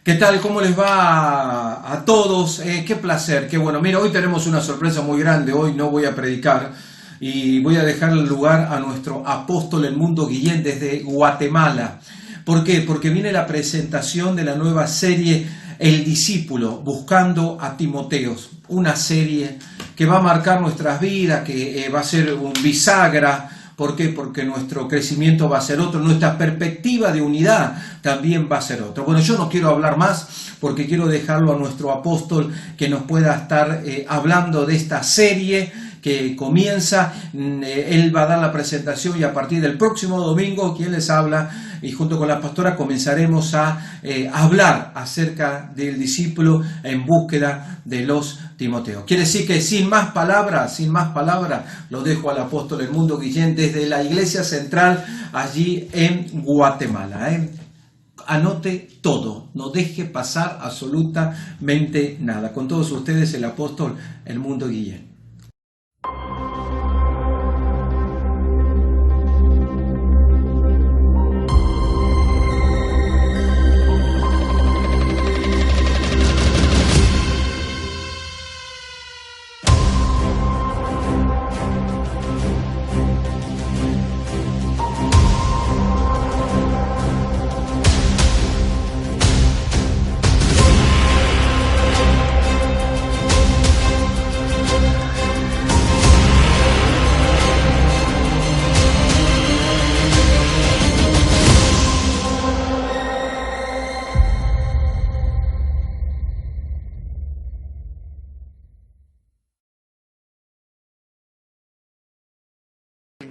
¿Qué tal? ¿Cómo les va a todos? Qué placer, qué bueno. Mira, hoy tenemos una sorpresa muy grande. Hoy no voy a predicar y voy a dejar el lugar a nuestro apóstol El Mundo Guillén desde Guatemala. ¿Por qué? Porque viene la presentación de la nueva serie El Discípulo, buscando a Timoteos. Una serie que va a marcar nuestras vidas, que va a ser un bisagra. ¿Por qué? Porque nuestro crecimiento va a ser otro, nuestra perspectiva de unidad también va a ser otro. Bueno, yo no quiero hablar más porque quiero dejarlo a nuestro apóstol que nos pueda estar hablando de esta serie que comienza. Él va a dar la presentación y a partir del próximo domingo, quien les habla, y junto con la pastora comenzaremos a hablar acerca del discípulo en búsqueda de los Timoteos. Quiere decir que sin más palabras, lo dejo al apóstol El Mundo Guillén desde la iglesia central allí en Guatemala. Anote todo, no deje pasar absolutamente nada. Con todos ustedes el apóstol El Mundo Guillén.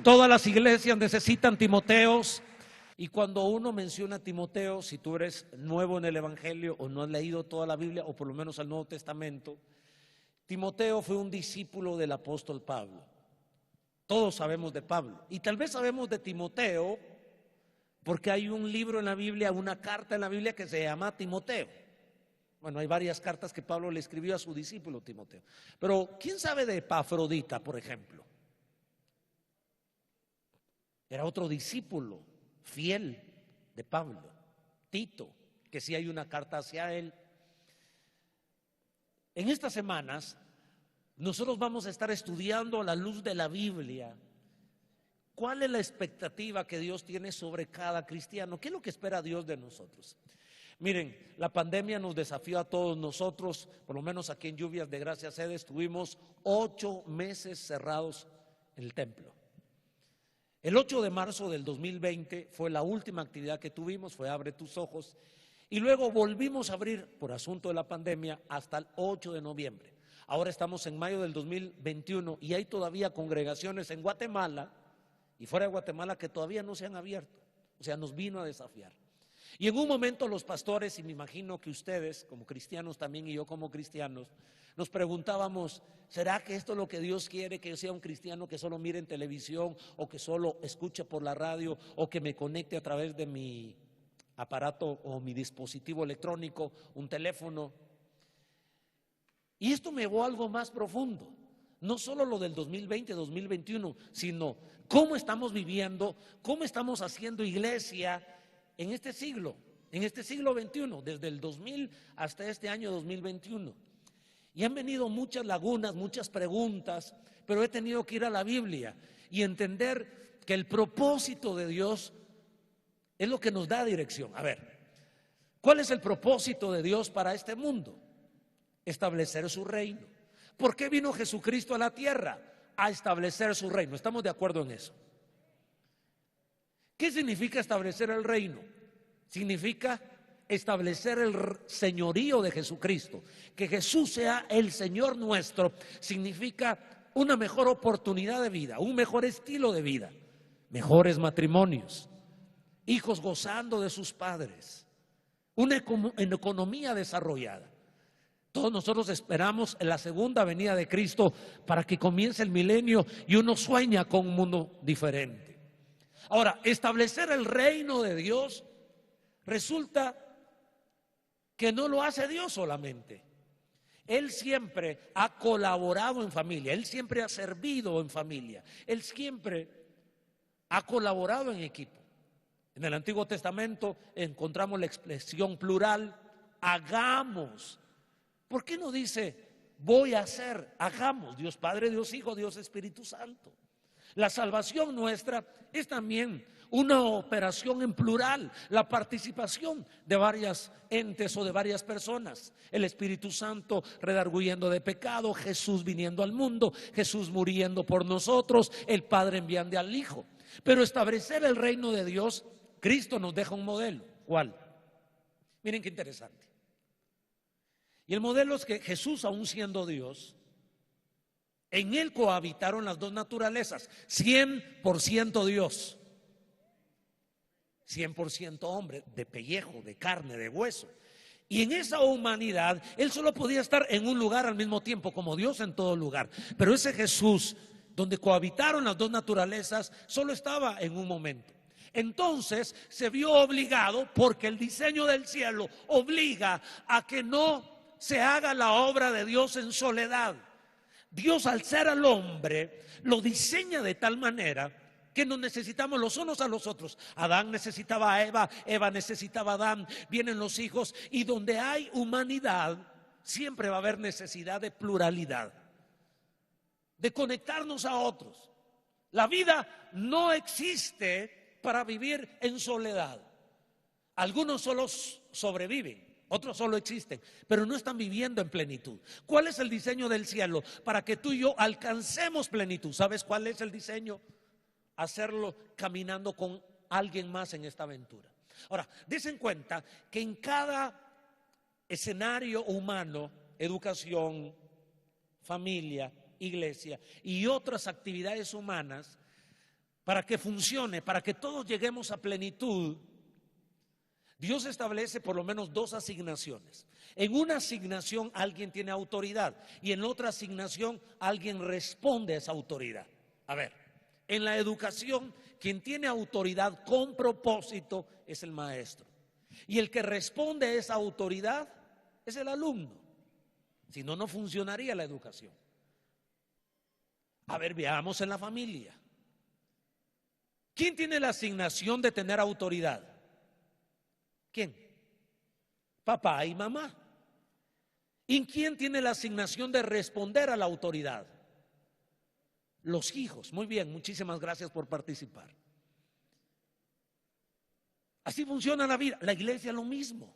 Todas las iglesias necesitan Timoteos, y cuando uno menciona a Timoteo, si tú eres nuevo en el Evangelio o no has leído toda la Biblia o por lo menos el Nuevo Testamento, Timoteo fue un discípulo del apóstol Pablo. Todos sabemos de Pablo y tal vez sabemos de Timoteo porque hay un libro en la Biblia, una carta en la Biblia que se llama Timoteo. Bueno, hay varias cartas que Pablo le escribió a su discípulo Timoteo. Pero ¿quién sabe de Epafrodita, por ejemplo? Era otro discípulo fiel de Pablo. Tito, que sí hay una carta hacia él. En estas semanas nosotros vamos a estar estudiando a la luz de la Biblia cuál es la expectativa que Dios tiene sobre cada cristiano. ¿Qué es lo que espera Dios de nosotros? Miren, la pandemia nos desafió a todos nosotros, por lo menos aquí en Lluvias de Gracia Sede estuvimos 8 meses cerrados en el templo. El 8 de marzo del 2020 fue la última actividad que tuvimos, fue Abre tus ojos, y luego volvimos a abrir por asunto de la pandemia hasta el 8 de noviembre. Ahora estamos en mayo del 2021 y hay todavía congregaciones en Guatemala y fuera de Guatemala que todavía no se han abierto, o sea, nos vino a desafiar. Y en un momento los pastores, y me imagino que ustedes como cristianos también y yo como cristianos, nos preguntábamos, ¿será que esto es lo que Dios quiere? Que yo sea un cristiano que solo mire en televisión o que solo escuche por la radio o que me conecte a través de mi aparato o mi dispositivo electrónico, un teléfono. Y esto me llevó a algo más profundo, no solo lo del 2020, 2021, sino cómo estamos viviendo, cómo estamos haciendo iglesia en este siglo XXI, desde el 2000 hasta este año 2021. Y han venido muchas lagunas, muchas preguntas, pero he tenido que ir a la Biblia y entender que el propósito de Dios es lo que nos da dirección. A ver, ¿cuál es el propósito de Dios para este mundo? Establecer su reino. ¿Por qué vino Jesucristo a la tierra? A establecer su reino. ¿Estamos de acuerdo en eso? ¿Qué significa establecer el reino? Significa establecer el señorío de Jesucristo. Que Jesús sea el Señor nuestro significa una mejor oportunidad de vida, un mejor estilo de vida, mejores matrimonios, hijos gozando de sus padres, una economía desarrollada. Todos nosotros esperamos en la segunda venida de Cristo para que comience el milenio y uno sueña con un mundo diferente. Ahora, establecer el reino de Dios resulta que no lo hace Dios solamente. Él siempre ha colaborado en familia, Él siempre ha servido en familia, Él siempre ha colaborado en equipo. En el Antiguo Testamento encontramos la expresión plural, hagamos. ¿Por qué no dice voy a hacer? Hagamos. Dios Padre, Dios Hijo, Dios Espíritu Santo. La salvación nuestra es también una operación en plural, la participación de varias entes o de varias personas. El Espíritu Santo redarguyendo de pecado, Jesús viniendo al mundo, Jesús muriendo por nosotros, el Padre enviando al Hijo. Pero establecer el reino de Dios, Cristo nos deja un modelo. ¿Cuál? Miren qué interesante. Y el modelo es que Jesús, aún siendo Dios, en Él cohabitaron las dos naturalezas, 100% Dios, 100% hombre, de pellejo, de carne, de hueso. Y en esa humanidad, Él solo podía estar en un lugar al mismo tiempo, como Dios en todo lugar. Pero ese Jesús, donde cohabitaron las dos naturalezas, solo estaba en un momento. Entonces se vio obligado, porque el diseño del cielo obliga a que no se haga la obra de Dios en soledad. Dios, al ser al hombre, lo diseña de tal manera que nos necesitamos los unos a los otros. Adán necesitaba a Eva, Eva necesitaba a Adán, vienen los hijos, y donde hay humanidad siempre va a haber necesidad de pluralidad, de conectarnos a otros. La vida no existe para vivir en soledad. Algunos solo sobreviven, otros solo existen, pero no están viviendo en plenitud. ¿Cuál es el diseño del cielo? Para que tú y yo alcancemos plenitud. ¿Sabes cuál es el diseño? Hacerlo caminando con alguien más en esta aventura. Ahora, desen cuenta que en cada escenario humano, educación, familia, iglesia y otras actividades humanas, para que funcione, para que todos lleguemos a plenitud, Dios establece por lo menos dos asignaciones. En una asignación alguien tiene autoridad y en otra asignación alguien responde a esa autoridad. A ver, en la educación, quien tiene autoridad con propósito es el maestro. Y el que responde a esa autoridad es el alumno. Si no, no funcionaría la educación. A ver, veamos en la familia. ¿Quién tiene la asignación de tener autoridad? ¿Quién? Papá y mamá. ¿Y quién tiene la asignación de responder a la autoridad? Los hijos. Muy bien, muchísimas gracias por participar. Así funciona la vida. La iglesia lo mismo.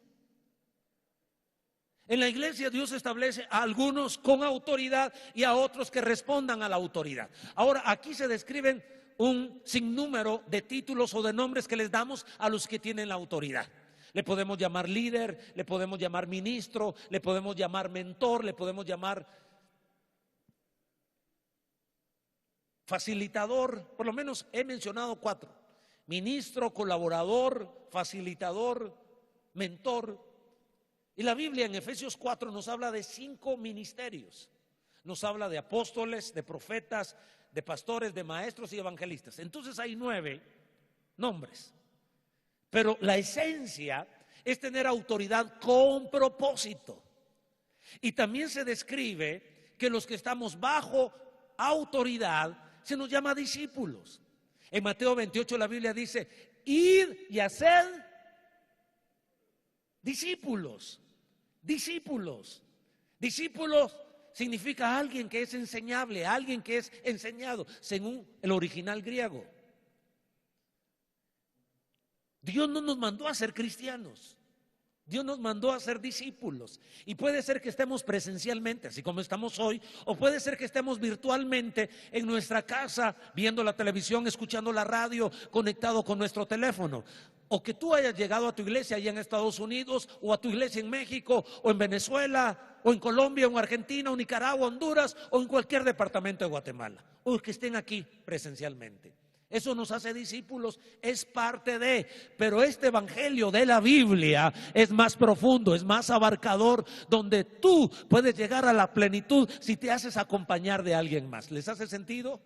En la iglesia Dios establece a algunos con autoridad y a otros que respondan a la autoridad. Ahora, aquí se describen un sinnúmero de títulos o de nombres que les damos a los que tienen la autoridad. Le podemos llamar líder, le podemos llamar ministro, le podemos llamar mentor, le podemos llamar facilitador. Por lo menos he mencionado 4: ministro, colaborador, facilitador, mentor. Y la Biblia en Efesios 4 nos habla de 5 ministerios. Nos habla de apóstoles, de profetas, de pastores, de maestros y evangelistas. Entonces hay 9 nombres. Pero la esencia es tener autoridad con propósito. Y también se describe que los que estamos bajo autoridad se nos llama discípulos. En Mateo 28 la Biblia dice: id y haced discípulos. Discípulos. Discípulos significa alguien que es enseñable, alguien que es enseñado, según el original griego. Dios no nos mandó a ser cristianos, Dios nos mandó a ser discípulos. Y puede ser que estemos presencialmente, así como estamos hoy, o puede ser que estemos virtualmente en nuestra casa, viendo la televisión, escuchando la radio, conectado con nuestro teléfono. O que tú hayas llegado a tu iglesia allá en Estados Unidos, o a tu iglesia en México, o en Venezuela, o en Colombia, o en Argentina, o Nicaragua, Honduras, o en cualquier departamento de Guatemala, o que estén aquí presencialmente. Eso nos hace discípulos, es parte de, pero este evangelio de la Biblia es más profundo, es más abarcador, donde tú puedes llegar a la plenitud si te haces acompañar de alguien más. ¿Les hace sentido?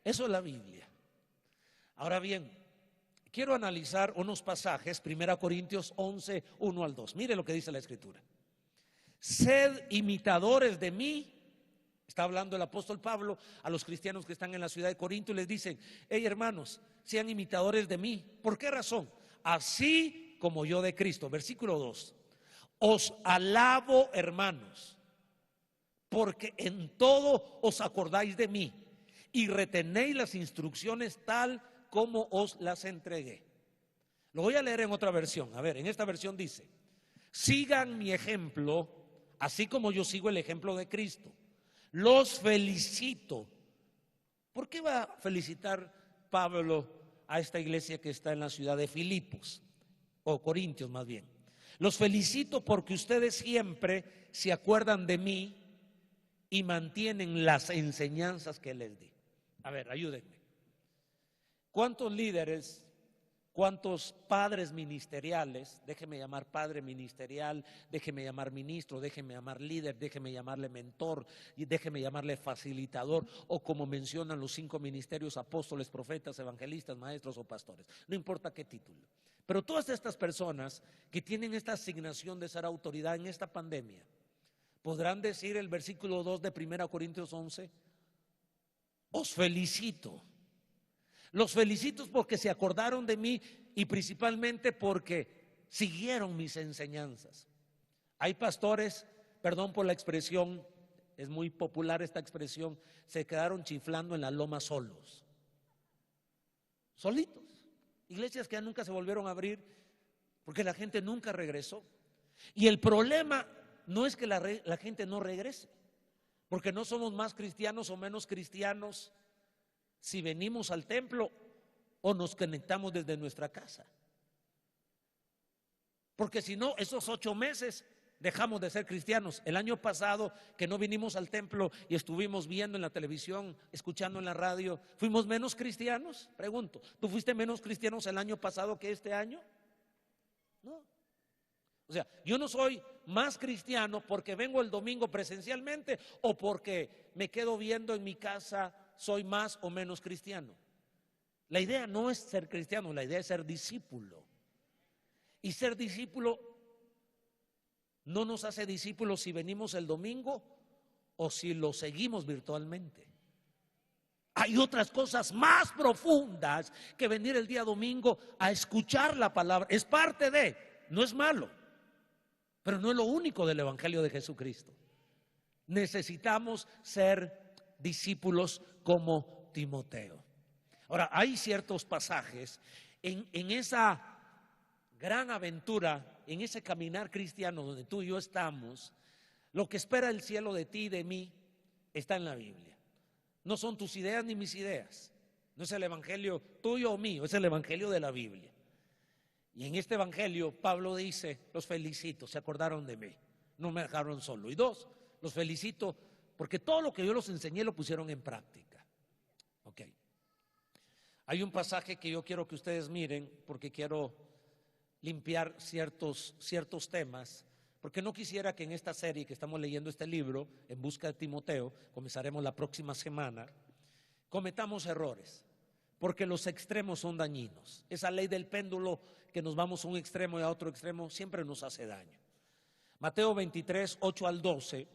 Eso es la Biblia. Ahora bien, quiero analizar unos pasajes, 1 Corintios 11, 1 al 2. Mire lo que dice la Escritura. Sed imitadores de mí. Está hablando el apóstol Pablo a los cristianos que están en la ciudad de Corinto y les dicen: hey hermanos, sean imitadores de mí. ¿Por qué razón? Así como yo de Cristo. Versículo 2. Os alabo, hermanos, porque en todo os acordáis de mí y retenéis las instrucciones tal como os las entregué. Lo voy a leer en otra versión. A ver, en esta versión dice: sigan mi ejemplo, así como yo sigo el ejemplo de Cristo. Los felicito. ¿Por qué va a felicitar Pablo a esta iglesia que está en la ciudad de Filipos, o Corintios más bien? Los felicito porque ustedes siempre se acuerdan de mí y mantienen las enseñanzas que les di. A ver, ayúdenme. ¿Cuántos líderes, cuántos padres ministeriales, déjeme llamar padre ministerial, déjeme llamar ministro, déjeme llamar líder, déjeme llamarle mentor y déjeme llamarle facilitador, o como mencionan los 5 ministerios: apóstoles, profetas, evangelistas, maestros o pastores? No importa qué título. Pero todas estas personas que tienen esta asignación de ser autoridad en esta pandemia, podrán decir el versículo 2 de 1 Corintios 11: os felicito. Los felicito porque se acordaron de mí y principalmente porque siguieron mis enseñanzas. Hay pastores, perdón por la expresión, es muy popular esta expresión, se quedaron chiflando en la loma solos, solitos. Iglesias que ya nunca se volvieron a abrir porque la gente nunca regresó. Y el problema no es que la gente no regrese, porque no somos más cristianos o menos cristianos si venimos al templo o nos conectamos desde nuestra casa. Porque si no, esos 8 meses dejamos de ser cristianos. El año pasado que no vinimos al templo y estuvimos viendo en la televisión, escuchando en la radio, ¿fuimos menos cristianos? Pregunto, ¿tú fuiste menos cristianos el año pasado que este año? No. O sea, yo no soy más cristiano porque vengo el domingo presencialmente o porque me quedo viendo en mi casa, soy más o menos cristiano. La idea no es ser cristiano, la idea es ser discípulo. Y ser discípulo no nos hace discípulos si venimos el domingo o si lo seguimos virtualmente. Hay otras cosas más profundas que venir el día domingo a escuchar la palabra. Es parte de, no es malo, pero no es lo único del Evangelio de Jesucristo. Necesitamos ser discípulos como Timoteo. Ahora, hay ciertos pasajes en esa gran aventura, en ese caminar cristiano donde tú y yo estamos. Lo que espera el cielo de ti y de mí está en la Biblia. No son tus ideas ni mis ideas. No es el evangelio tuyo o mío, es el evangelio de la Biblia. Y en este evangelio Pablo dice: los felicito, se acordaron de mí, no me dejaron solo. Y 2, los felicito porque todo lo que yo los enseñé lo pusieron en práctica. Ok. Hay un pasaje que yo quiero que ustedes miren porque quiero limpiar ciertos temas, porque no quisiera que en esta serie que estamos leyendo este libro, En busca de Timoteo, comenzaremos la próxima semana, cometamos errores, porque los extremos son dañinos. Esa ley del péndulo que nos vamos a un extremo y a otro extremo siempre nos hace daño. Mateo 23, 8 al 12,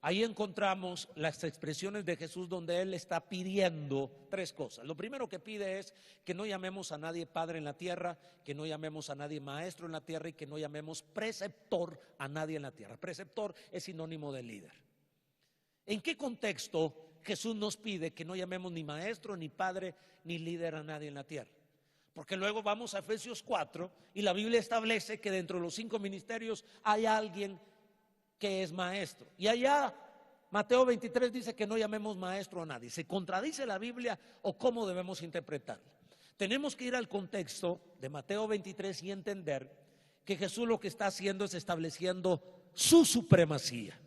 ahí encontramos las expresiones de Jesús donde Él está pidiendo 3 cosas. Lo primero que pide es que no llamemos a nadie padre en la tierra, que no llamemos a nadie maestro en la tierra y que no llamemos preceptor a nadie en la tierra. Preceptor es sinónimo de líder. ¿En qué contexto Jesús nos pide que no llamemos ni maestro, ni padre, ni líder a nadie en la tierra? Porque luego vamos a Efesios 4 y la Biblia establece que dentro de los 5 ministerios hay alguien que es maestro. Y allá Mateo 23 dice que no llamemos maestro a nadie. ¿Se contradice la Biblia o cómo debemos interpretarla? Tenemos que ir al contexto de Mateo 23 y entender que Jesús lo que está haciendo es estableciendo su supremacía.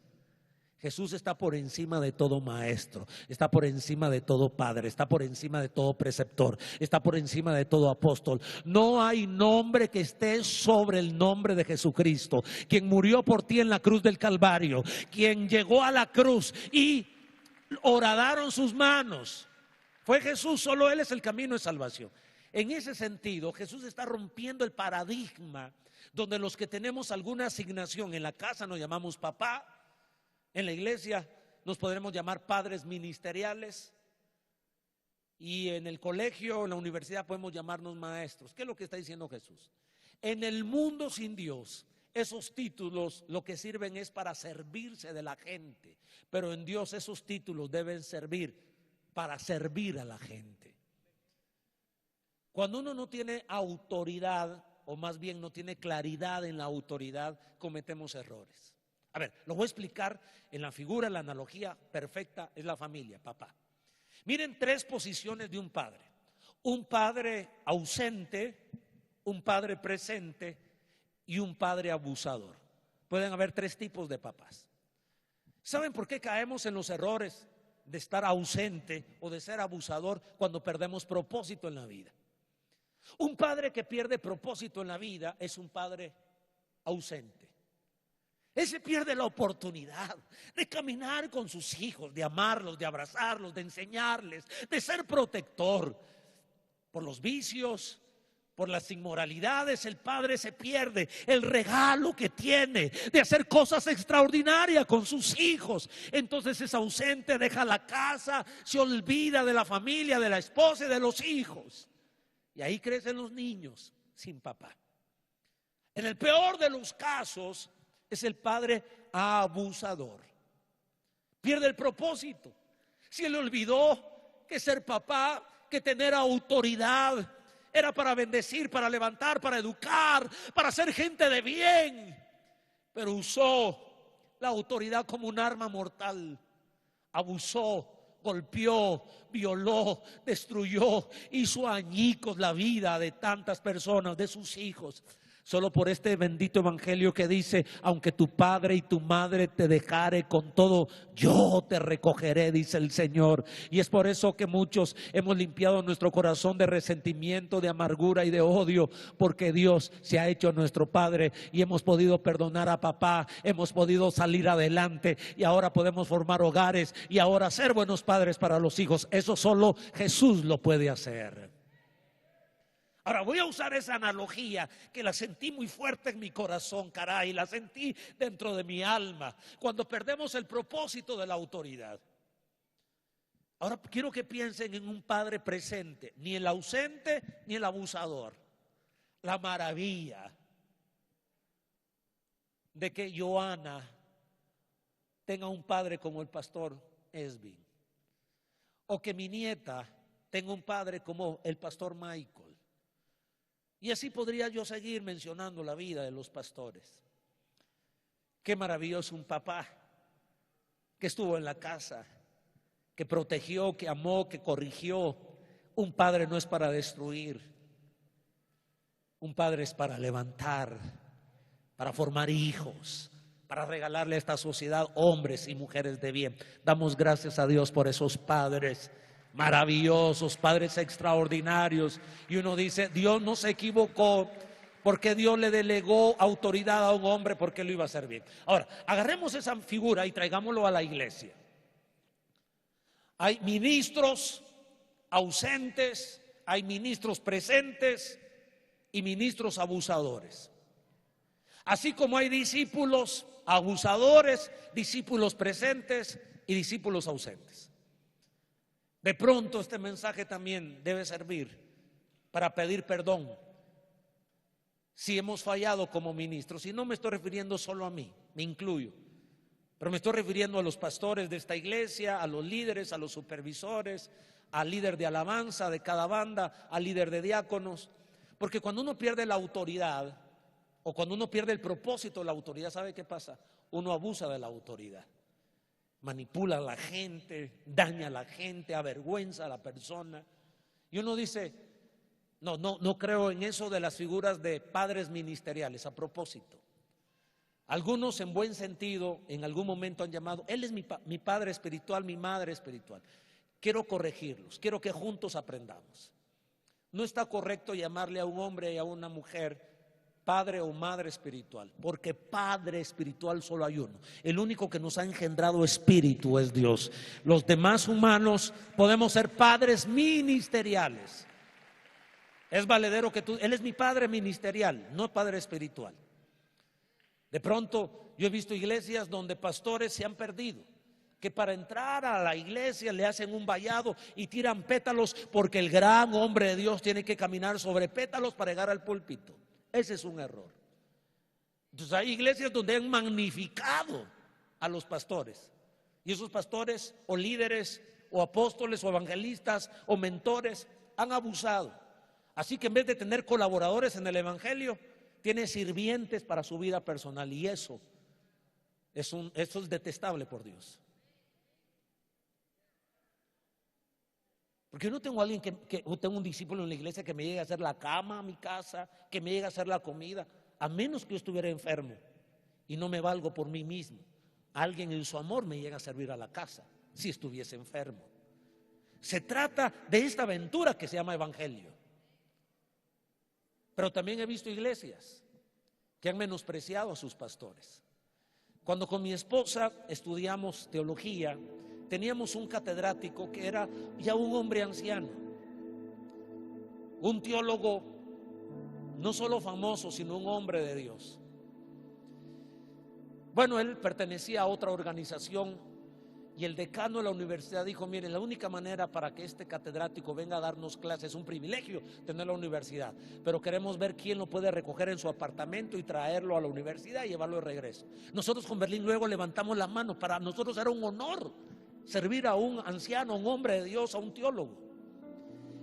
Jesús está por encima de todo maestro, está por encima de todo padre, está por encima de todo preceptor, está por encima de todo apóstol. No hay nombre que esté sobre el nombre de Jesucristo, quien murió por ti en la cruz del Calvario, quien llegó a la cruz y horadaron sus manos. Fue Jesús, solo Él es el camino de salvación. En ese sentido, Jesús está rompiendo el paradigma donde los que tenemos alguna asignación en la casa nos llamamos papá. En la iglesia nos podremos llamar padres ministeriales y en el colegio, en la universidad podemos llamarnos maestros. ¿Qué es lo que está diciendo Jesús? En el mundo sin Dios, Esos títulos lo que sirven es para servirse de la gente, pero en Dios esos títulos deben servir para servir a la gente. Cuando uno no tiene autoridad, o más bien no tiene claridad en la autoridad, cometemos errores. A ver, lo voy a explicar en la figura, la analogía perfecta es la familia, papá. Miren 3 posiciones de un padre. Un padre ausente, un padre presente y un padre abusador. Pueden haber 3 tipos de papás. ¿Saben por qué caemos en los errores de estar ausente o de ser abusador cuando perdemos propósito en la vida? Un padre que pierde propósito en la vida es un padre ausente. Ese pierde la oportunidad de caminar con sus hijos, de amarlos, de abrazarlos, de enseñarles, de ser protector. Por los vicios, por las inmoralidades, el padre se pierde el regalo que tiene de hacer cosas extraordinarias con sus hijos. Entonces es ausente, deja la casa, se olvida de la familia, de la esposa y de los hijos. Y ahí crecen los niños sin papá. En el peor de los casos es el padre abusador. Pierde el propósito. Se le olvidó que ser papá, que tener autoridad era para bendecir, para levantar, para educar, para ser gente de bien. Pero usó la autoridad como un arma mortal. Abusó, golpeó, violó, destruyó, hizo añicos la vida de tantas personas, de sus hijos. Solo por este bendito evangelio que dice: aunque tu padre y tu madre te dejare, con todo yo te recogeré, dice el Señor. Y es por eso que muchos hemos limpiado nuestro corazón de resentimiento, de amargura y de odio, porque Dios se ha hecho nuestro Padre y hemos podido perdonar a papá, hemos podido salir adelante y ahora podemos formar hogares y ahora ser buenos padres para los hijos. Eso solo Jesús lo puede hacer. Ahora voy a usar esa analogía que la sentí muy fuerte en mi corazón, caray, la sentí dentro de mi alma, cuando perdemos el propósito de la autoridad. Ahora quiero que piensen en un padre presente, ni el ausente ni el abusador. La maravilla de que Joana tenga un padre como el pastor Esvin, o que mi nieta tenga un padre como el pastor Michael. Y así podría yo seguir mencionando la vida de los pastores. Qué maravilloso un papá que estuvo en la casa, que protegió, que amó, que corrigió. Un padre no es para destruir, un padre es para levantar, para formar hijos, para regalarle a esta sociedad hombres y mujeres de bien. Damos gracias a Dios por esos padres maravillosos, padres extraordinarios. Y uno dice: Dios no se equivocó, porque Dios le delegó autoridad a un hombre porque lo iba a hacer bien. Ahora, agarremos esa figura y traigámoslo a la iglesia. Hay ministros ausentes, hay ministros presentes y ministros abusadores. Así como hay discípulos abusadores, discípulos presentes y discípulos ausentes. De pronto este mensaje también debe servir para pedir perdón si hemos fallado como ministros. Y no me estoy refiriendo solo a mí, me incluyo, pero me estoy refiriendo a los pastores de esta iglesia, a los líderes, a los supervisores, al líder de alabanza de cada banda, al líder de diáconos. Porque cuando uno pierde la autoridad o cuando uno pierde el propósito de la autoridad, ¿sabe qué pasa? Uno abusa de la autoridad. Manipula a la gente, daña a la gente, avergüenza a la persona. Y uno dice: no creo en eso de las figuras de padres ministeriales. A propósito, algunos en buen sentido en algún momento han llamado: él es mi padre espiritual, mi madre espiritual. Quiero corregirlos, quiero que juntos aprendamos. No está correcto llamarle a un hombre y a una mujer padre o madre espiritual, porque padre espiritual solo hay uno. El único que nos ha engendrado espíritu es Dios. Los demás humanos podemos ser padres ministeriales. Es valedero que él es mi padre ministerial, no padre espiritual. De pronto yo he visto iglesias donde pastores se han perdido, que para entrar a la iglesia le hacen un vallado y tiran pétalos, porque el gran hombre de Dios tiene que caminar sobre pétalos para llegar al púlpito. Ese es un error. Entonces hay iglesias donde han magnificado a los pastores. Y esos pastores o líderes o apóstoles o evangelistas o mentores han abusado. Así que en vez de tener colaboradores en el evangelio, tiene sirvientes para su vida personal. Y eso es detestable por Dios. Porque yo no tengo a alguien tengo un discípulo en la iglesia que me llegue a hacer la cama a mi casa, que me llegue a hacer la comida, a menos que yo estuviera enfermo y no me valgo por mí mismo. Alguien en su amor me llega a servir a la casa si estuviese enfermo. Se trata de esta aventura que se llama evangelio. Pero también he visto iglesias que han menospreciado a sus pastores. Cuando con mi esposa estudiamos teología, teníamos un catedrático que era ya un hombre anciano, un teólogo no solo famoso, sino un hombre de Dios. Bueno, él pertenecía a otra organización y el decano de la universidad dijo: mire, la única manera para que este catedrático venga a darnos clases, es un privilegio tener la universidad, pero queremos ver quién lo puede recoger en su apartamento y traerlo a la universidad y llevarlo de regreso. Nosotros con Berlín luego levantamos la mano. Para nosotros era un honor servir a un anciano, a un hombre de Dios, a un teólogo.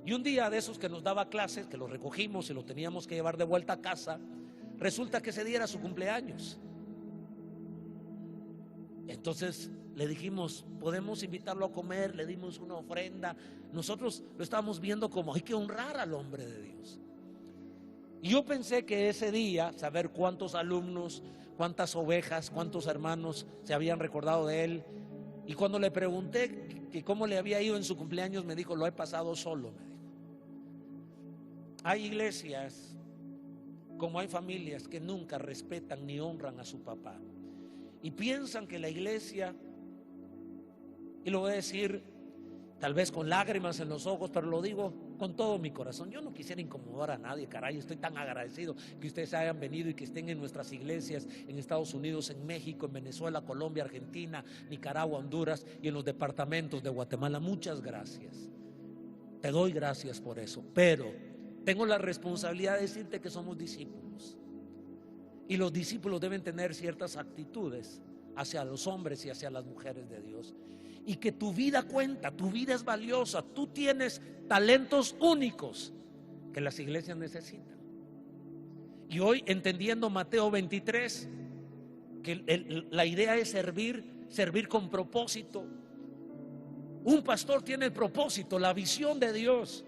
Y un día de esos que nos daba clases, que lo recogimos y lo teníamos que llevar de vuelta a casa, resulta que ese día era su cumpleaños. Entonces le dijimos: podemos invitarlo a comer. Le dimos una ofrenda. Nosotros lo estábamos viendo como hay que honrar al hombre de Dios. Y yo pensé que ese día, saber cuántos alumnos, cuántas ovejas, cuántos hermanos se habían recordado de él. Y cuando le pregunté que cómo le había ido en su cumpleaños, me dijo: lo he pasado solo, me dijo. Hay iglesias, como hay familias, que nunca respetan ni honran a su papá. Y piensan que la iglesia, y lo voy a decir tal vez con lágrimas en los ojos, pero lo digo con todo mi corazón. Yo no quisiera incomodar a nadie, caray. Estoy tan agradecido que ustedes hayan venido y que estén en nuestras iglesias en Estados Unidos, en México, en Venezuela, Colombia, Argentina, Nicaragua, Honduras y en los departamentos de Guatemala. Muchas gracias. Te doy gracias por eso. Pero tengo la responsabilidad de decirte que somos discípulos. Y los discípulos deben tener ciertas actitudes hacia los hombres y hacia las mujeres de Dios. Y que tu vida cuenta, tu vida es valiosa. Tú tienes talentos únicos que las iglesias necesitan. Y hoy, entendiendo Mateo 23, que la idea es servir con propósito. Un pastor tiene el propósito, la visión de Dios.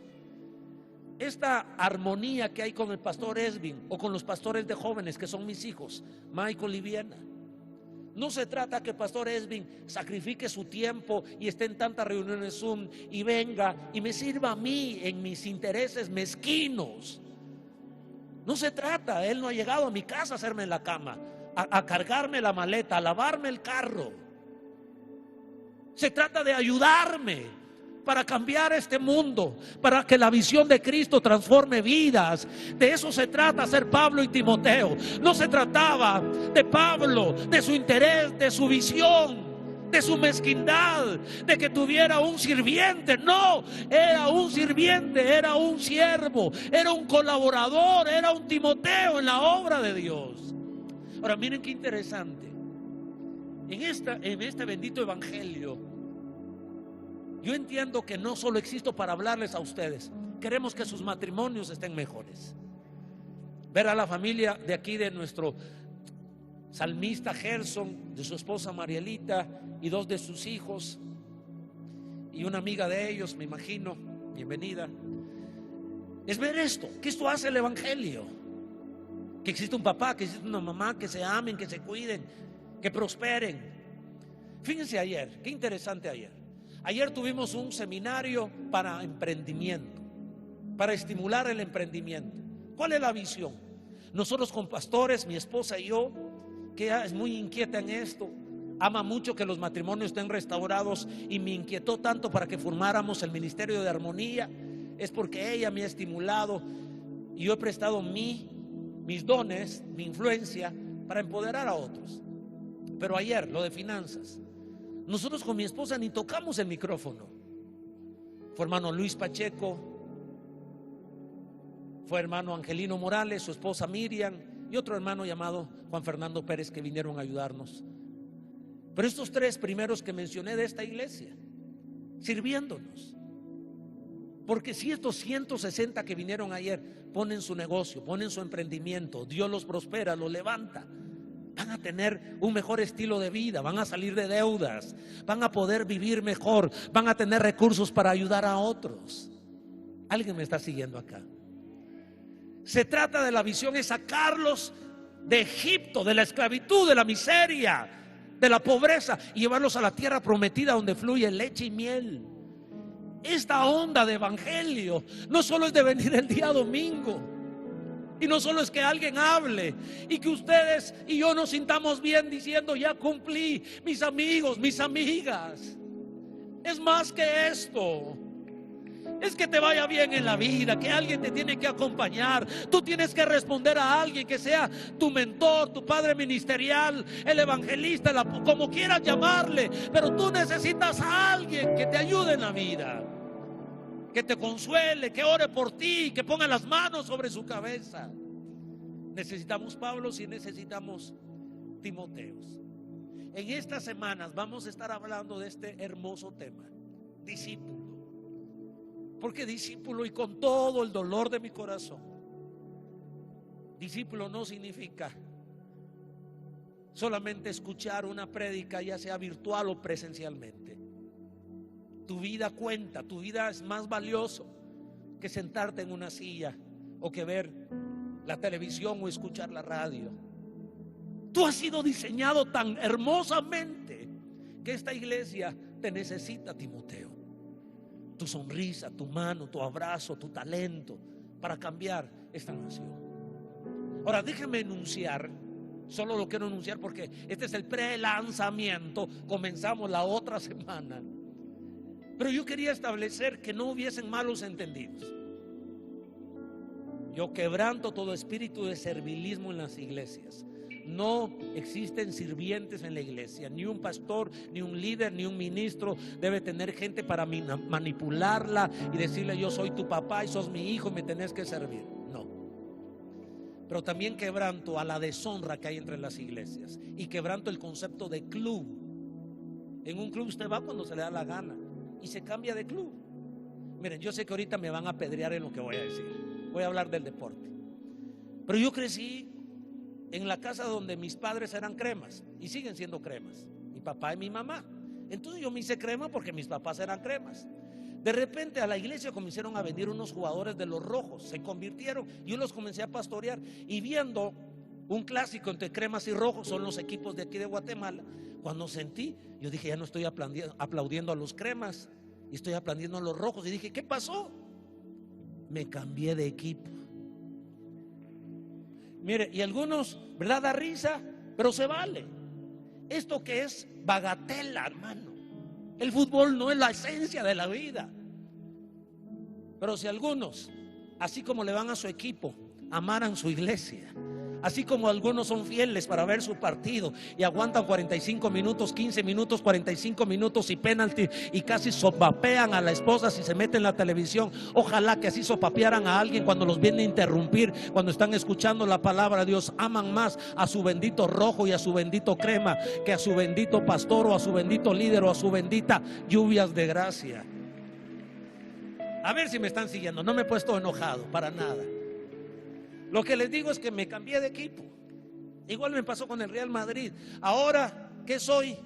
Esta armonía que hay con el pastor Esvin o con los pastores de jóvenes que son mis hijos, Michael y Viena. No se trata que el pastor Esvin sacrifique su tiempo y esté en tantas reuniones Zoom y venga y me sirva a mí en mis intereses mezquinos. No se trata, él no ha llegado a mi casa a hacerme la cama, a cargarme la maleta, a lavarme el carro. Se trata de ayudarme para cambiar este mundo, para que la visión de Cristo transforme vidas. De eso se trata ser Pablo y Timoteo. No se trataba de Pablo, de su interés, de su visión, de su mezquindad, de que tuviera un sirviente. No, era un sirviente, era un siervo, era un colaborador, era un Timoteo en la obra de Dios. Ahora miren qué interesante. En este bendito evangelio, yo entiendo que no solo existo para hablarles a ustedes. Queremos que sus matrimonios estén mejores. Ver a la familia de aquí, de nuestro salmista Gerson, de su esposa Marielita y dos de sus hijos y una amiga de ellos, me imagino, bienvenida. Es ver esto, que esto hace el evangelio. Que existe un papá, que existe una mamá, que se amen, que se cuiden, que prosperen. Fíjense ayer, qué interesante ayer. Ayer tuvimos un seminario para emprendimiento, para estimular el emprendimiento. ¿Cuál es la visión? Nosotros con pastores, mi esposa y yo, que es muy inquieta en esto, ama mucho que los matrimonios estén restaurados y me inquietó tanto para que formáramos el Ministerio de Armonía, es porque ella me ha estimulado y yo he prestado mis dones, mi influencia para empoderar a otros. Pero ayer, lo de finanzas, nosotros con mi esposa ni tocamos el micrófono. Fue hermano Luis Pacheco, fue hermano Angelino Morales, su esposa Miriam, y otro hermano llamado Juan Fernando Pérez, que vinieron a ayudarnos. Pero estos tres primeros que mencioné de esta iglesia, sirviéndonos. Porque si estos 160 que vinieron ayer ponen su negocio, ponen su emprendimiento, Dios los prospera, los levanta, van a tener un mejor estilo de vida, van a salir de deudas, van a poder vivir mejor, van a tener recursos para ayudar a otros. ¿Alguien me está siguiendo acá? Se trata de la visión, es sacarlos de Egipto, de la esclavitud, de la miseria, de la pobreza, y llevarlos a la tierra prometida donde fluye leche y miel. Esta onda de evangelio no solo es de venir el día domingo, y no solo es que alguien hable y que ustedes y yo nos sintamos bien diciendo: ya cumplí, mis amigos, mis amigas. Es más que esto. Es que te vaya bien en la vida, que alguien te tiene que acompañar. Tú tienes que responder a alguien que sea tu mentor, tu padre ministerial, el evangelista, como quieras llamarle. Pero tú necesitas a alguien que te ayude en la vida, que te consuele, que ore por ti, que ponga las manos sobre su cabeza. Necesitamos Pablos y necesitamos Timoteos. En estas semanas vamos a estar hablando de este hermoso tema: discípulo. Porque discípulo, y con todo el dolor de mi corazón, discípulo no significa solamente escuchar una prédica, ya sea virtual o presencialmente. Tu vida cuenta, tu vida es más valioso que sentarte en una silla o que ver la televisión o escuchar la radio. Tú has sido diseñado tan hermosamente que esta iglesia te necesita, Timoteo. Tu sonrisa, tu mano, tu abrazo, tu talento para cambiar esta nación. Ahora déjeme enunciar, solo lo quiero enunciar porque este es el pre-lanzamiento, comenzamos la otra semana. Pero yo quería establecer que no hubiesen malos entendidos. Yo quebranto todo espíritu de servilismo en las iglesias. No existen sirvientes en la iglesia. Ni un pastor, ni un líder, ni un ministro debe tener gente para manipularla y decirle: yo soy tu papá y sos mi hijo y me tenés que servir. No. Pero también quebranto a la deshonra que hay entre las iglesias, y quebranto el concepto de club. En un club usted va cuando se le da la gana y se cambia de club. Miren, yo sé que ahorita me van a apedrear en lo que voy a decir. Voy a hablar del deporte. Pero yo crecí en la casa donde mis padres eran cremas y siguen siendo cremas, mi papá y mi mamá. Entonces yo me hice crema porque mis papás eran cremas. De repente a la iglesia comenzaron a venir unos jugadores de los rojos, se convirtieron, yo los comencé a pastorear, y viendo un clásico entre cremas y rojos, son los equipos de aquí de Guatemala, cuando sentí, yo dije: ya no estoy aplaudiendo a los cremas, y estoy aplaudiendo a los rojos. Y dije: ¿qué pasó? Me cambié de equipo. Mire, y algunos, ¿verdad?, da risa, pero se vale. Esto que es bagatela, hermano. El fútbol no es la esencia de la vida. Pero si algunos, así como le van a su equipo, amaran su iglesia, así como algunos son fieles para ver su partido y aguantan 45 minutos, 15 minutos, 45 minutos y penalti, y casi sopapean a la esposa si se mete en la televisión. Ojalá que así sopapearan a alguien cuando los viene a interrumpir, cuando están escuchando la palabra de Dios. Aman más a su bendito rojo y a su bendito crema que a su bendito pastor o a su bendito líder o a su bendita lluvias de gracia. A ver si me están siguiendo. No me he puesto enojado para nada. Lo que les digo es que me cambié de equipo. Igual me pasó con el Real Madrid. Ahora, ¿qué soy?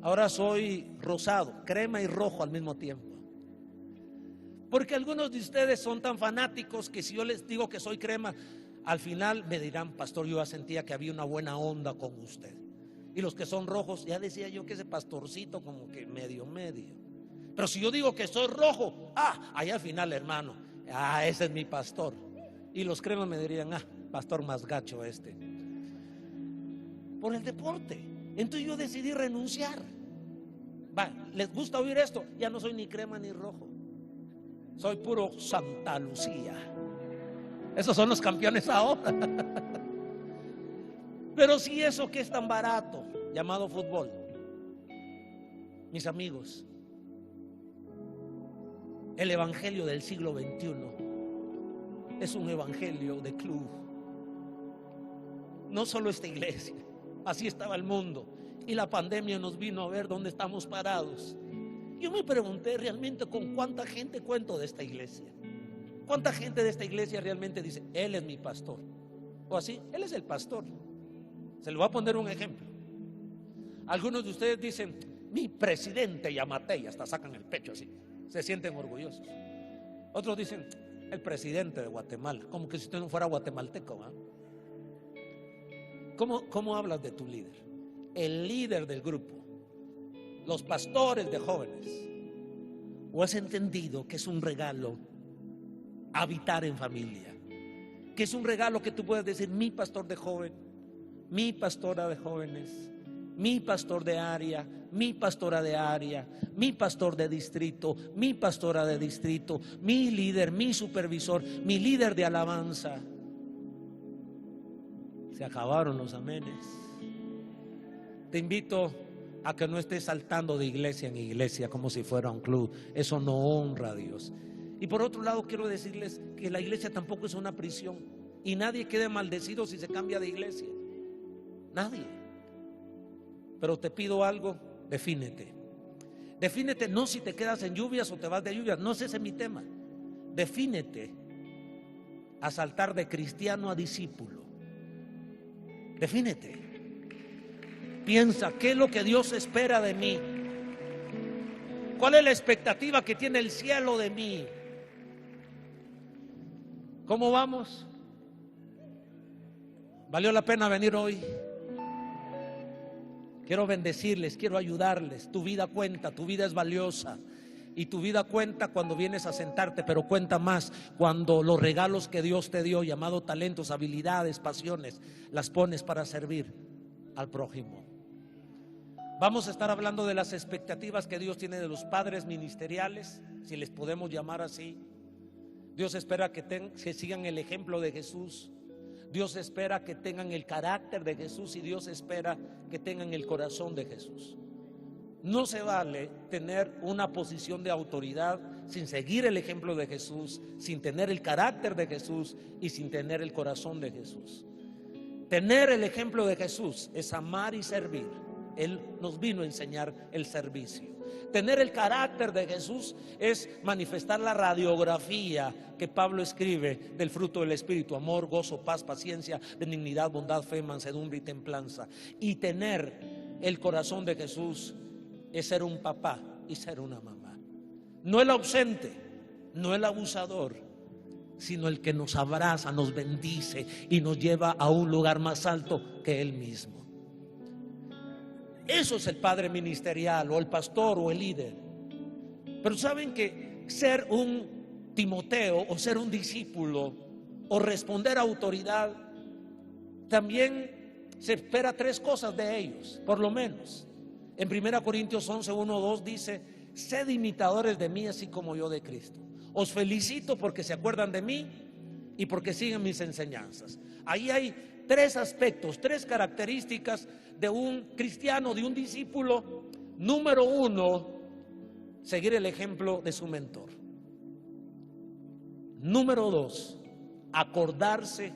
Ahora soy rosado, crema y rojo al mismo tiempo. Porque algunos de ustedes son tan fanáticos que si yo les digo que soy crema, al final me dirán: pastor, yo ya sentía que había una buena onda con usted. Y los que son rojos, ya decía yo que ese pastorcito como que medio. Pero si yo digo que soy rojo, ahí al final, hermano, ese es mi pastor. Y los cremas me dirían: pastor más gacho este. Por el deporte. Entonces yo decidí renunciar. ¿Les gusta oír esto? Ya no soy ni crema ni rojo. Soy puro Santa Lucía. Esos son los campeones ahora. Pero si eso que es tan barato, llamado fútbol, mis amigos, el evangelio del siglo XXI es un evangelio de club. no solo esta iglesia, así estaba el mundo. Y la pandemia nos vino a ver dónde estamos parados. Yo me pregunté realmente con cuánta gente cuento de esta iglesia. ¿Cuánta gente de esta iglesia realmente dice, él es mi pastor? O así, él es el pastor. Se le va a poner un ejemplo. Algunos de ustedes dicen, mi presidente Yamatei, y hasta sacan el pecho así, se sienten orgullosos. Otros dicen, el presidente de Guatemala, como que si usted no fuera guatemalteco, ¿eh? ¿Cómo hablas de tu líder? El líder del grupo, los pastores de jóvenes. ¿O has entendido que es un regalo habitar en familia? Que es un regalo que tú puedes decir, mi pastor de joven, mi pastora de jóvenes, mi pastor de área, mi pastora de área, mi pastor de distrito, mi pastora de distrito, mi líder, mi supervisor, mi líder de alabanza. Se acabaron los amenes. Te invito a que no estés saltando de iglesia en iglesia como si fuera un club. Eso no honra a Dios. Y por otro lado quiero decirles que la iglesia tampoco es una prisión. Y nadie quede maldecido si se cambia de iglesia. Nadie. Pero te pido algo, defínete. Defínete no si te quedas en lluvias o te vas de lluvias. No ese es mi tema. Defínete a saltar de cristiano a discípulo. Defínete. Piensa, ¿qué es lo que Dios espera de mí? ¿Cuál es la expectativa que tiene el cielo de mí? ¿Cómo vamos? ¿Valió la pena venir hoy? Quiero bendecirles, quiero ayudarles. Tu vida cuenta, tu vida es valiosa. Y tu vida cuenta cuando vienes a sentarte, pero cuenta más cuando los regalos que Dios te dio, llamado talentos, habilidades, pasiones, las pones para servir al prójimo. Vamos a estar hablando de las expectativas que Dios tiene de los padres ministeriales, si les podemos llamar así. Dios espera que sigan el ejemplo de Jesús. Dios espera que tengan el carácter de Jesús y Dios espera que tengan el corazón de Jesús. No se vale tener una posición de autoridad sin seguir el ejemplo de Jesús, sin tener el carácter de Jesús y sin tener el corazón de Jesús. Tener el ejemplo de Jesús es amar y servir. Él nos vino a enseñar el servicio. Tener el carácter de Jesús es manifestar la radiografía que Pablo escribe del fruto del Espíritu: amor, gozo, paz, paciencia, benignidad, bondad, fe, mansedumbre y templanza. Y tener el corazón de Jesús es ser un papá y ser una mamá. No el ausente, no el abusador, sino el que nos abraza, nos bendice y nos lleva a un lugar más alto que Él mismo. Eso es el padre ministerial o el pastor o el líder. Pero saben que ser un Timoteo o ser un discípulo o responder a autoridad, también se espera 3 cosas de ellos, por lo menos. En 1 Corintios 11, 1, 2 dice: sed imitadores de mí así como yo de Cristo. Os felicito porque se acuerdan de mí y porque siguen mis enseñanzas. Ahí hay 3 aspectos, 3 características de un cristiano, de un discípulo. Número 1, seguir el ejemplo de su mentor. Número 2, acordarse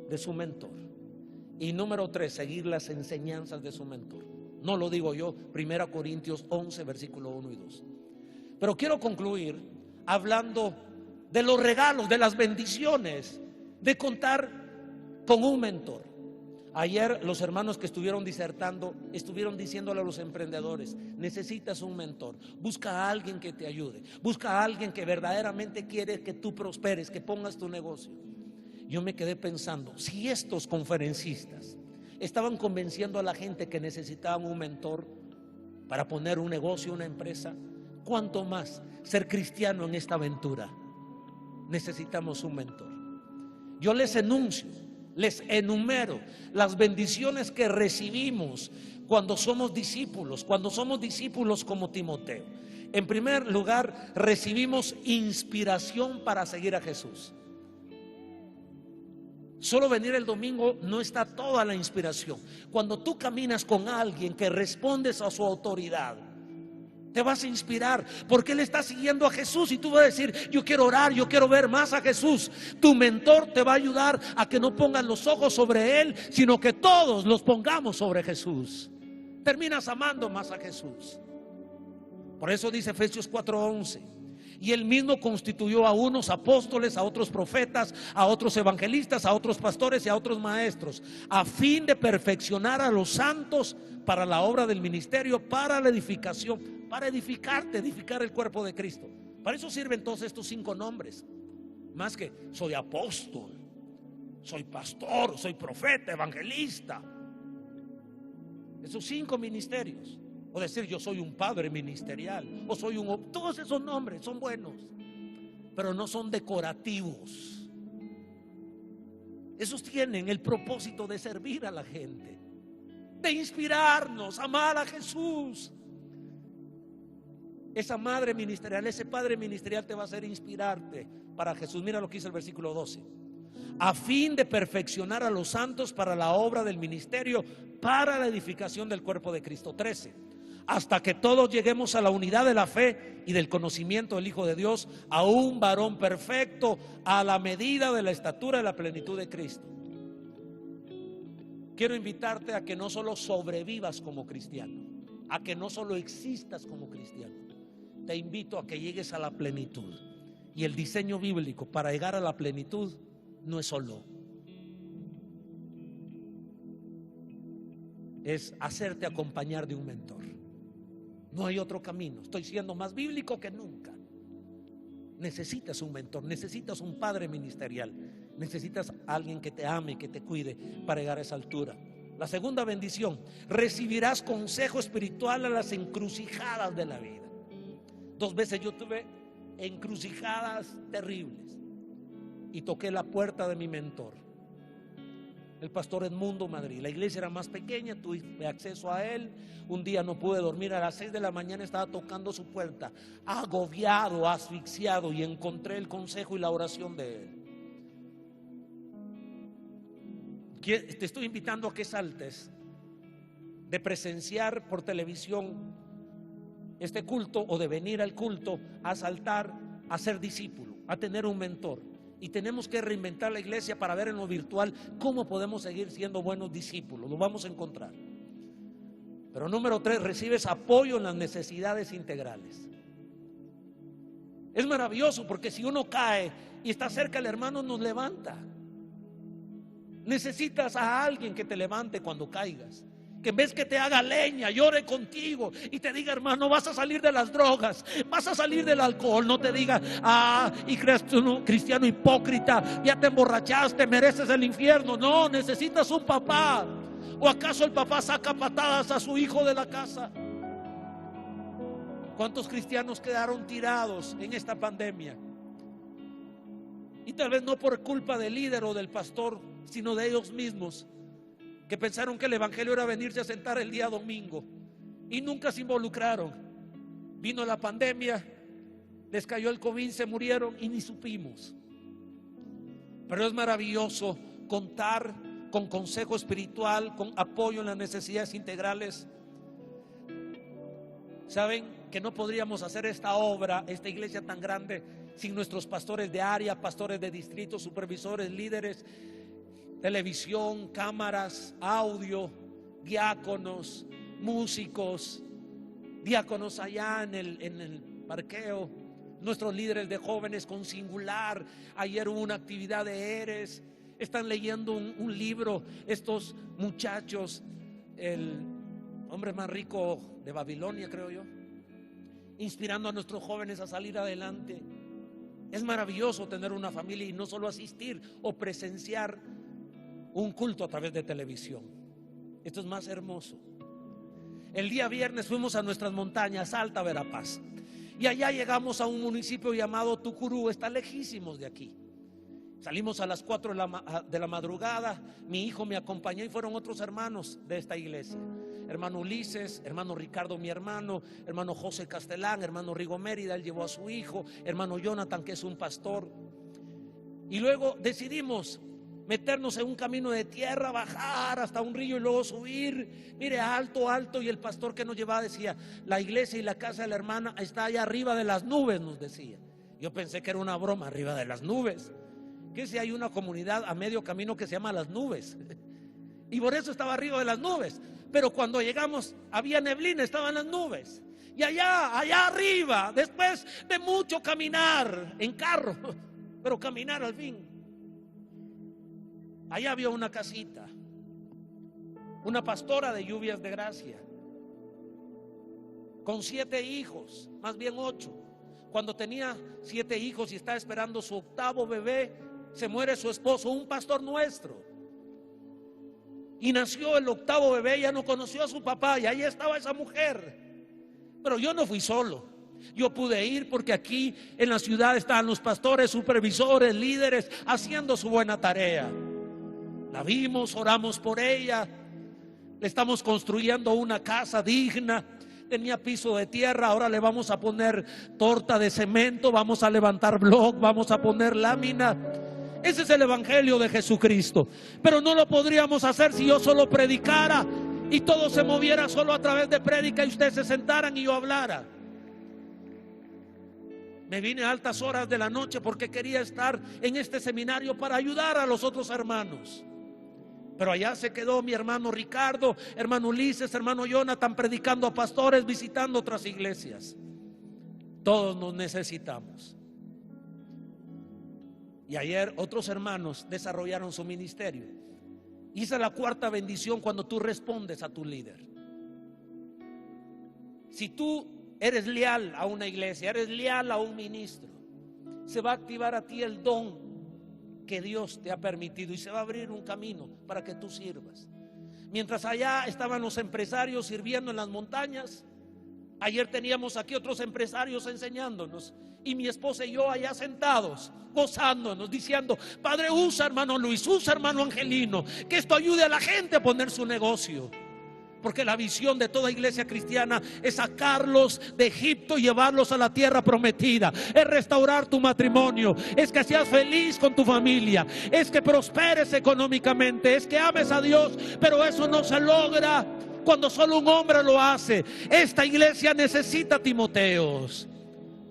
de su mentor. Y número 3, seguir las enseñanzas de su mentor. No lo digo yo, 1 Corintios 11, versículo 1 y 2. Pero quiero concluir hablando de los regalos, de las bendiciones, de contar con un mentor. Ayer los hermanos que estuvieron disertando estuvieron diciéndole a los emprendedores: necesitas un mentor, busca a alguien que te ayude, busca a alguien que verdaderamente quiere que tú prosperes, que pongas tu negocio. Yo me quedé pensando, si estos conferencistas estaban convenciendo a la gente que necesitaban un mentor para poner un negocio, una empresa, ¿cuánto más ser cristiano en esta aventura? Necesitamos un mentor. Yo les enuncio, les enumero las bendiciones que recibimos cuando somos discípulos como Timoteo. En primer lugar, recibimos inspiración para seguir a Jesús. Solo venir el domingo no está toda la inspiración. Cuando tú caminas con alguien que respondes a su autoridad, Te vas a inspirar porque él está siguiendo a Jesús y tú vas a decir: yo quiero orar, yo quiero ver más a Jesús. Tu mentor te va a ayudar a que no pongas los ojos sobre él, sino que todos los pongamos sobre Jesús. Terminas amando más a Jesús. Por eso dice Efesios 4:11: y él mismo constituyó a unos apóstoles, a otros profetas, a otros evangelistas, a otros pastores y a otros maestros, a fin de perfeccionar a los santos para la obra del ministerio, para la edificación, para edificarte, edificar el cuerpo de Cristo. Para eso sirven todos estos 5 nombres. Más que soy apóstol, soy pastor, soy profeta, evangelista. Esos 5 ministerios. O decir: yo soy un padre ministerial, o soy un... Todos esos nombres son buenos, pero no son decorativos. Esos tienen el propósito de servir a la gente, de inspirarnos, amar a Jesús. Esa madre ministerial, ese padre ministerial te va a hacer inspirarte para Jesús. Mira lo que dice el versículo 12: a fin de perfeccionar a los santos para la obra del ministerio, para la edificación del cuerpo de Cristo. 13: hasta que todos lleguemos a la unidad de la fe y del conocimiento del Hijo de Dios, a un varón perfecto, a la medida de la estatura de la plenitud de Cristo. Quiero invitarte a que no solo sobrevivas como cristiano, a que no solo existas como cristiano. Te invito a que llegues a la plenitud. Y el diseño bíblico para llegar a la plenitud no es solo, es hacerte acompañar de un mentor. No hay otro camino. Estoy siendo más bíblico que nunca. Necesitas un mentor, necesitas un padre ministerial, necesitas alguien que te ame, que te cuide para llegar a esa altura. La segunda bendición: recibirás consejo espiritual a las encrucijadas de la vida. 2 veces yo tuve encrucijadas terribles y toqué la puerta de mi mentor, el pastor Edmundo Madrid. La iglesia era más pequeña, tuve acceso a él. Un día no pude dormir, a las 6 de la mañana estaba tocando su puerta, agobiado, asfixiado, y encontré el consejo y la oración de él. Te estoy invitando a que saltes de presenciar por televisión este culto o de venir al culto, a saltar a ser discípulo, a tener un mentor. Y tenemos que reinventar la iglesia para ver en lo virtual cómo podemos seguir siendo buenos discípulos. Lo vamos a encontrar. Pero número 3, recibes apoyo en las necesidades integrales. Es maravilloso porque si uno cae y está cerca el hermano, nos levanta. Necesitas a alguien que te levante cuando caigas, que en vez que te haga leña, llore contigo y te diga: hermano, vas a salir de las drogas, vas a salir del alcohol. No te diga: y crees tú, cristiano hipócrita, ya te emborrachaste, mereces el infierno. No, necesitas un papá. ¿O acaso el papá saca patadas a su hijo de la casa? ¿Cuántos cristianos quedaron tirados en esta pandemia? Y tal vez no por culpa del líder o del pastor, sino de ellos mismos, que pensaron que el evangelio era venirse a sentar el día domingo y nunca se involucraron. Vino la pandemia, les cayó el COVID, se murieron y ni supimos. Pero es maravilloso contar con consejo espiritual, con apoyo en las necesidades integrales. Saben que no podríamos hacer esta obra, esta iglesia tan grande, sin nuestros pastores de área, pastores de distrito, supervisores, líderes, televisión, cámaras, audio, diáconos, músicos, diáconos allá en el parqueo, nuestros líderes de jóvenes con Singular. Ayer hubo una actividad de Eres, están leyendo un libro estos muchachos, el hombre más rico de Babilonia, creo yo, inspirando a nuestros jóvenes a salir adelante. Es maravilloso tener una familia y no solo asistir o presenciar un culto a través de televisión. Esto es más hermoso. El día viernes fuimos a nuestras montañas, Alta Verapaz, y allá llegamos a un municipio llamado Tucurú. Está lejísimos de aquí. Salimos a las 4 de la madrugada. Mi hijo me acompañó y fueron otros hermanos de esta iglesia: hermano Ulises, hermano Ricardo, mi hermano José Castelán, hermano Rigo Mérida, él llevó a su hijo, hermano Jonathan, que es un pastor. Y luego decidimos meternos en un camino de tierra, bajar hasta un río y luego subir, mire, alto, alto. Y el pastor que nos llevaba decía: la iglesia y la casa de la hermana está allá arriba de las nubes, nos decía. Yo pensé que era una broma, arriba de las nubes. Que si hay una comunidad a medio camino que se llama Las Nubes, y por eso estaba arriba de las nubes. Pero cuando llegamos había neblina, estaban las nubes. Y allá arriba, después de mucho caminar en carro, pero caminar al fin, allá había una casita, una pastora de Lluvias de Gracia, con 7 hijos, más bien 8. Cuando tenía 7 hijos y estaba esperando su 8º bebé, se muere su esposo, un pastor nuestro. Y nació el 8º bebé, ya no conoció a su papá, y ahí estaba esa mujer. Pero yo no fui solo, yo pude ir porque aquí en la ciudad estaban los pastores, supervisores, líderes, haciendo su buena tarea. La vimos, oramos por ella, le estamos construyendo una casa digna. Tenía piso de tierra, ahora le vamos a poner torta de cemento, vamos a levantar bloc, vamos a poner lámina. Ese es el evangelio de Jesucristo. Pero no lo podríamos hacer si yo solo predicara y todo se moviera solo a través de prédica y ustedes se sentaran y yo hablara. Me vine a altas horas de la noche porque quería estar en este seminario para ayudar a los otros hermanos. Pero allá se quedó mi hermano Ricardo, hermano Ulises, hermano Jonathan, predicando a pastores, visitando otras iglesias. Todos nos necesitamos. Y ayer otros hermanos desarrollaron su ministerio. Y esa es la 4ª bendición cuando tú respondes a tu líder. Si tú eres leal a una iglesia, eres leal a un ministro, se va a activar a ti el don que Dios te ha permitido y se va a abrir un camino para que tú sirvas. Mientras allá estaban los empresarios sirviendo en las montañas, ayer teníamos aquí otros empresarios enseñándonos, y mi esposa y yo allá sentados, gozándonos, diciendo: Padre, usa hermano Luis, usa hermano Angelino, que esto ayude a la gente a poner su negocio. Porque la visión de toda iglesia cristiana es sacarlos de Egipto y llevarlos a la tierra prometida. Es restaurar tu matrimonio, es que seas feliz con tu familia, es que prosperes económicamente, es que ames a Dios. Pero eso no se logra cuando solo un hombre lo hace. Esta iglesia necesita Timoteos.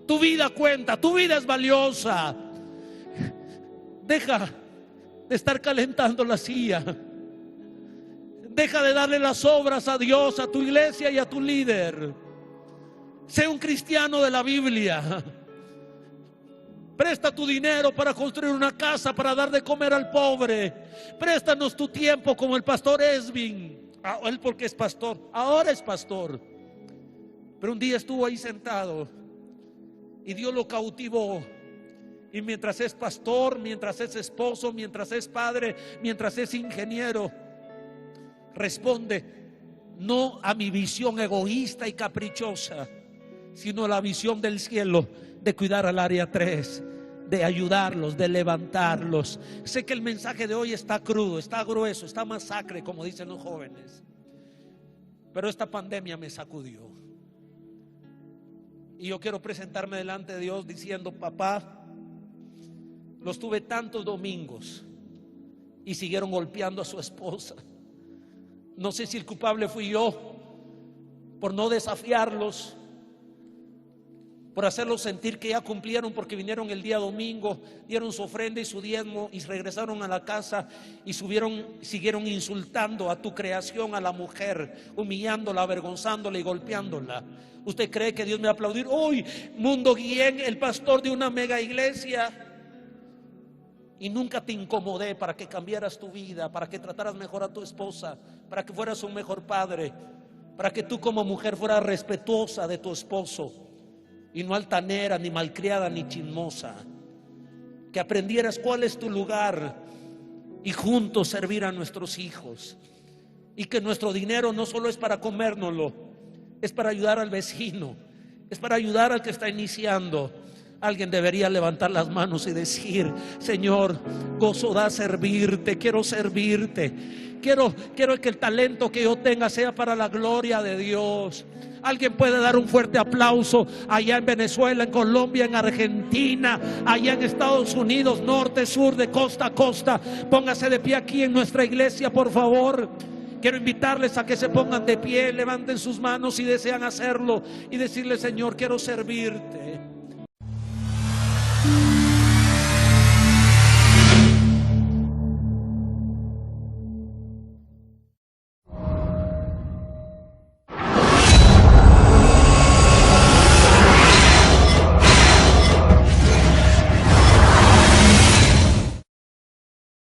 Tu vida cuenta, tu vida es valiosa. Deja de estar calentando la silla. Deja de darle las obras a Dios, a tu iglesia y a tu líder. Sé un cristiano de la Biblia. Presta tu dinero para construir una casa, para dar de comer al pobre. Préstanos tu tiempo como el pastor Esvin. Él porque es pastor, ahora es pastor. Pero un día estuvo ahí sentado y Dios lo cautivó. Y mientras es pastor, mientras es esposo, mientras es padre, mientras es ingeniero, responde no a mi visión egoísta y caprichosa, sino a la visión del cielo de cuidar al área 3, de ayudarlos, de levantarlos. Sé que el mensaje de hoy está crudo, está grueso, está masacre, como dicen los jóvenes, pero esta pandemia me sacudió. Y yo quiero presentarme delante de Dios diciendo: papá, los tuve tantos domingos y siguieron golpeando a su esposa. No sé si el culpable fui yo por no desafiarlos, por hacerlos sentir que ya cumplieron, porque vinieron el día domingo, dieron su ofrenda y su diezmo y regresaron a la casa y siguieron insultando a tu creación, a la mujer, humillándola, avergonzándola y golpeándola. ¿Usted cree que Dios me va a aplaudir? Hoy, Mundo Guillén, el pastor de una mega iglesia, y nunca te incomodé para que cambiaras tu vida, para que trataras mejor a tu esposa, para que fueras un mejor padre, para que tú como mujer fueras respetuosa de tu esposo y no altanera, ni malcriada, ni chismosa. Que aprendieras cuál es tu lugar y juntos servir a nuestros hijos. Y que nuestro dinero no solo es para comérnoslo, es para ayudar al vecino, es para ayudar al que está iniciando. Alguien debería levantar las manos y decir: Señor, gozo da servirte, quiero servirte. quiero que el talento que yo tenga sea para la gloria de Dios. Alguien puede dar un fuerte aplauso allá en Venezuela, en Colombia, en Argentina, allá en Estados Unidos, norte, sur, de costa a costa. Póngase de pie aquí en nuestra iglesia, por favor. Quiero invitarles a que se pongan de pie, levanten sus manos si desean hacerlo y decirle: Señor, quiero servirte.